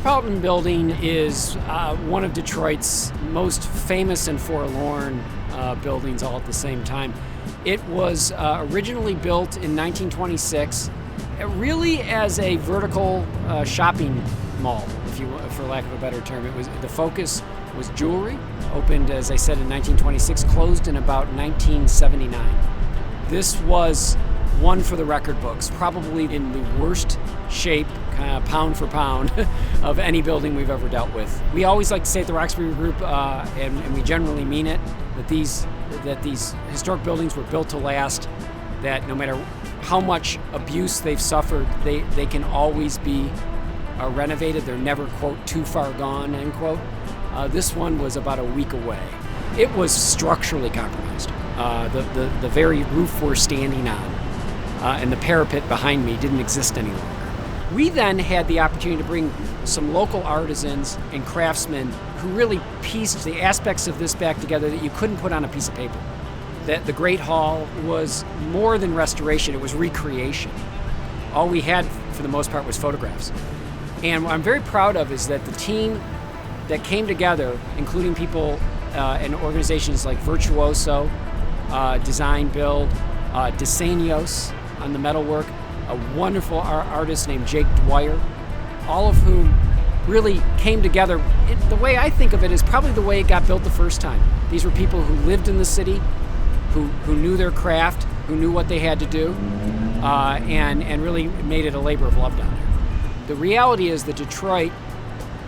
Metropolitan building is one of Detroit's most famous and forlorn buildings all at the same time. It was originally built in 1926, really as a vertical shopping mall, for lack of a better term. The focus was jewelry. Opened, as I said, in 1926, closed in about 1979. This was one for the record books, probably in the worst shape, kind of pound for pound, of any building we've ever dealt with. We always like to say at the Roxbury Group, and we generally mean it, that these historic buildings were built to last, that no matter how much abuse they've suffered, they can always be renovated. They're never, quote, too far gone, end quote. This one was about a week away. It was structurally compromised. The very roof we're standing on and the parapet behind me didn't exist any longer. We then had the opportunity to bring some local artisans and craftsmen who really pieced the aspects of this back together that you couldn't put on a piece of paper. That the Great Hall was more than restoration, it was recreation. All we had, for the most part, was photographs. And what I'm very proud of is that the team that came together, including people and organizations like Virtuoso, Design Build, Desai-Nasr on the metalwork, a wonderful artist named Jake Dwyer, all of whom really came together. The way I think of it is probably the way it got built the first time. These were people who lived in the city, who knew their craft, who knew what they had to do, and really made it a labor of love down there. The reality is that Detroit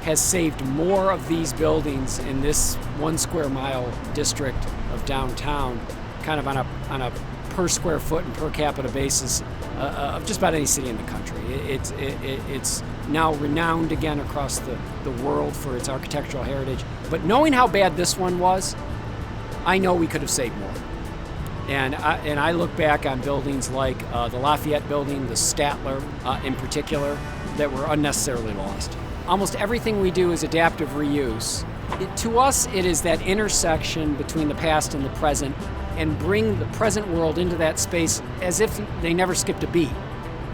has saved more of these buildings in this 1 square mile district of downtown, kind of on a per square foot and per capita basis of just about any city in the country. It's now renowned again across the world for its architectural heritage. But knowing how bad this one was, I know we could have saved more. And I look back on buildings like the Lafayette building, the Statler in particular, that were unnecessarily lost. Almost everything we do is adaptive reuse. To us, it is that intersection between the past and the present, and bring the present world into that space as if they never skipped a beat.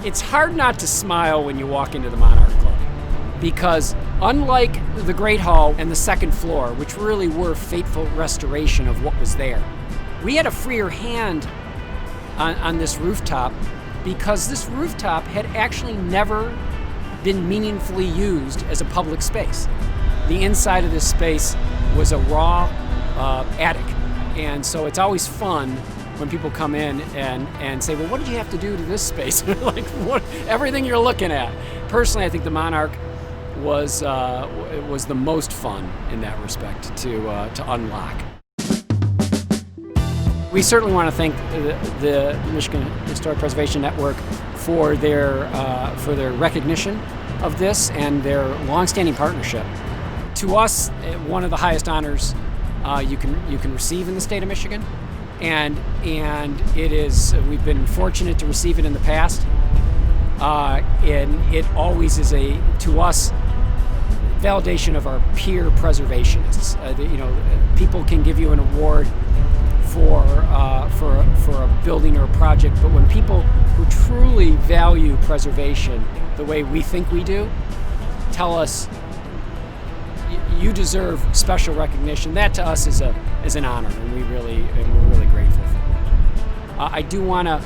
It's hard not to smile when you walk into the Monarch Club, because unlike the Great Hall and the second floor, which really were faithful restoration of what was there, we had a freer hand on this rooftop, because this rooftop had actually never been meaningfully used as a public space. The inside of this space was a raw attic. And so it's always fun when people come in and say, well, what did you have to do to this space? Like, what, everything you're looking at. Personally, I think the Monarch was the most fun in that respect to unlock. We certainly want to thank the Michigan Historic Preservation Network for their recognition of this and their longstanding partnership. To us, one of the highest honors you can receive in the state of Michigan, and it is, we've been fortunate to receive it in the past, and it always is to us, validation of our peer preservationists. People can give you an award for a building or a project, but when people who truly value preservation the way we think we do tell us, you deserve special recognition, that to us is an honor, and we're really grateful for it. I do want to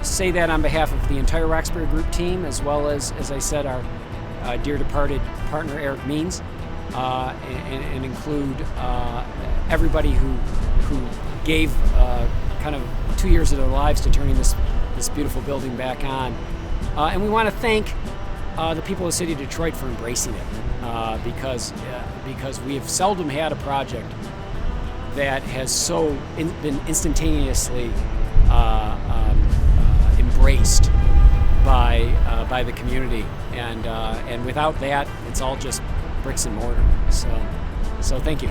say that on behalf of the entire Roxbury Group team, as well as I said, our dear departed partner Eric Means, and include everybody who gave kind of 2 years of their lives to turning this beautiful building back on. And we want to thank the people of the city of Detroit for embracing it, because we have seldom had a project that has so been instantaneously embraced by the community, and without that, it's all just bricks and mortar. So thank you.